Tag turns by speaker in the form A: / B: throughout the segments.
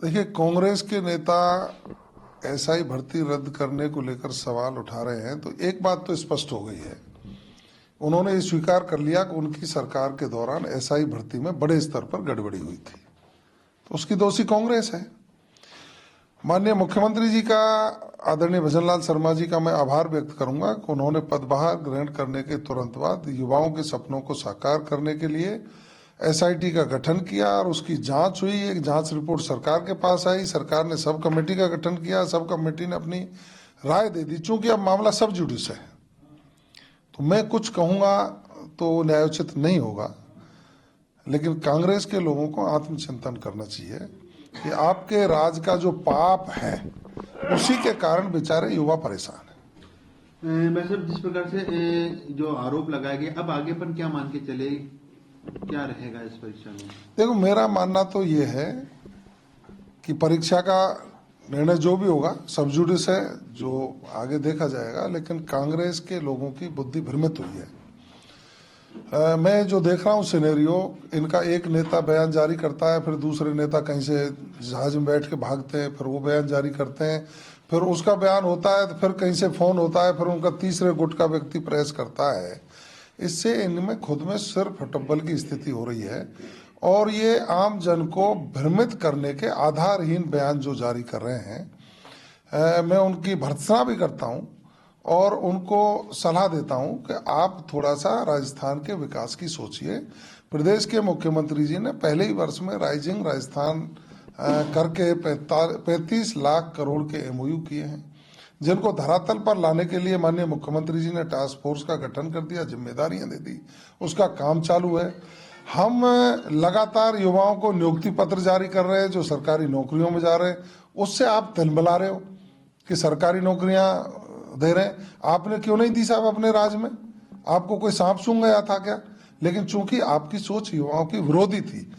A: देखिए, कांग्रेस के नेता एसआई भर्ती रद्द करने को लेकर सवाल उठा रहे हैं तो एक बात तो स्पष्ट हो गई है। उन्होंने ये स्वीकार कर लिया कि उनकी सरकार के दौरान एसआई भर्ती में बड़े स्तर पर गड़बड़ी हुई थी, तो उसकी दोषी कांग्रेस है। माननीय मुख्यमंत्री जी का, आदरणीय भजनलाल शर्मा जी का मैं आभार व्यक्त करूंगा कि उन्होंने पदभार ग्रहण करने के तुरंत बाद युवाओं के सपनों को साकार करने के लिए एसआईटी का गठन किया और उसकी जांच हुई। एक जांच रिपोर्ट सरकार के पास आई, सरकार ने सब कमेटी का गठन किया, सब कमेटी ने अपनी राय दे दी। चूंकि अब मामला सब जुडिस है तो मैं कुछ कहूंगा तो न्यायोचित नहीं होगा, लेकिन कांग्रेस के लोगों को आत्मचिंतन करना चाहिए कि आपके राज का जो पाप है उसी के कारण बेचारे युवा परेशान है।
B: मैं सर, जिस प्रकार से जो आरोप लगाए गए, अब आगे पर क्या मान के चले, क्या रहेगा इस परीक्षा में?
A: देखो, मेरा मानना तो ये है कि परीक्षा का निर्णय जो भी होगा सब जुडिस है, जो आगे देखा जाएगा, लेकिन कांग्रेस के लोगों की बुद्धि भ्रमित हुई है। मैं जो देख रहा हूँ सिनेरियो, इनका एक नेता बयान जारी करता है, फिर दूसरे नेता कहीं से जहाज में बैठ के भागते हैं, फिर वो बयान जारी करते हैं, फिर उसका बयान होता है तो फिर कहीं से फोन होता है, फिर उनका तीसरे गुट का व्यक्ति प्रेस करता है। इससे इनमें खुद में सिर फटब्बल की स्थिति हो रही है और ये आम जन को भ्रमित करने के आधारहीन बयान जो जारी कर रहे हैं, मैं उनकी भर्त्सना भी करता हूं और उनको सलाह देता हूं कि आप थोड़ा सा राजस्थान के विकास की सोचिए। प्रदेश के मुख्यमंत्री जी ने पहले ही वर्ष में राइजिंग राजस्थान करके 35 लाख करोड़ के एमओयू किए हैं, जिनको धरातल पर लाने के लिए माननीय मुख्यमंत्री जी ने टास्क फोर्स का गठन कर दिया, जिम्मेदारियां दे दी, उसका काम चालू है। हम लगातार युवाओं को नियुक्ति पत्र जारी कर रहे हैं जो सरकारी नौकरियों में जा रहे हैं। उससे आप तिलमिला रहे हो कि सरकारी नौकरियां दे रहे हैं। आपने क्यों नहीं दी साहब अपने राज्य में? आपको कोई सांप सूंघ गया था क्या? लेकिन चूंकि आपकी सोच युवाओं की विरोधी थी,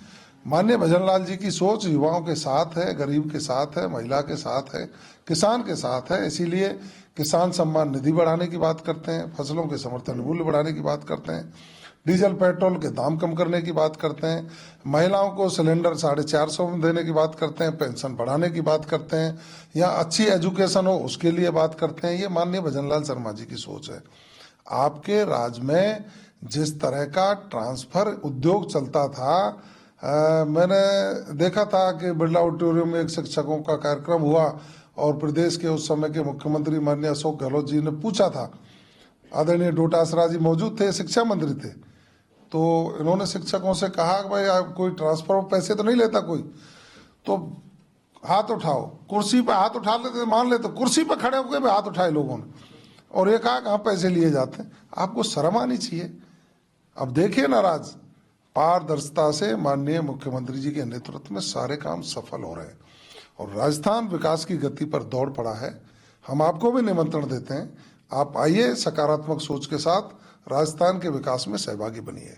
A: माननीय भजनलाल जी की सोच युवाओं के साथ है, गरीब के साथ है, महिला के साथ है, किसान के साथ है। इसीलिए किसान सम्मान निधि बढ़ाने की बात करते हैं, फसलों के समर्थन मूल्य बढ़ाने की बात करते हैं, डीजल पेट्रोल के दाम कम करने की बात करते हैं, महिलाओं को सिलेंडर 450 में देने की बात करते हैं, पेंशन बढ़ाने की बात करते हैं, या अच्छी एजुकेशन हो उसके लिए बात करते हैं। ये माननीय भजनलाल शर्मा जी की सोच है। आपके राज्य में जिस तरह का ट्रांसफर उद्योग चलता था, मैंने देखा था कि बिरला ऑडिटोरियम में एक शिक्षकों का कार्यक्रम हुआ और प्रदेश के उस समय के मुख्यमंत्री माननीय अशोक गहलोत जी ने पूछा था, आदरणीय डोटासरा जी मौजूद थे, शिक्षा मंत्री थे, तो इन्होंने शिक्षकों से कहा कि भाई आप कोई ट्रांसफर पैसे तो नहीं लेता कोई, तो हाथ उठाओ। कुर्सी पर हाथ उठा लेते, मान लेते, कुर्सी पर खड़े होकर भी हाथ उठाए लोगों ने, और ये कहा कहाँ पैसे लिए जाते हैं। आपको शर्म आनी चाहिए। अब देखिए नाराज पारदर्शिता से माननीय मुख्यमंत्री जी के नेतृत्व में सारे काम सफल हो रहे हैं और राजस्थान विकास की गति पर दौड़ पड़ा है। हम आपको भी निमंत्रण देते हैं, आप आइए, सकारात्मक सोच के साथ राजस्थान के विकास में सहभागी बनिए।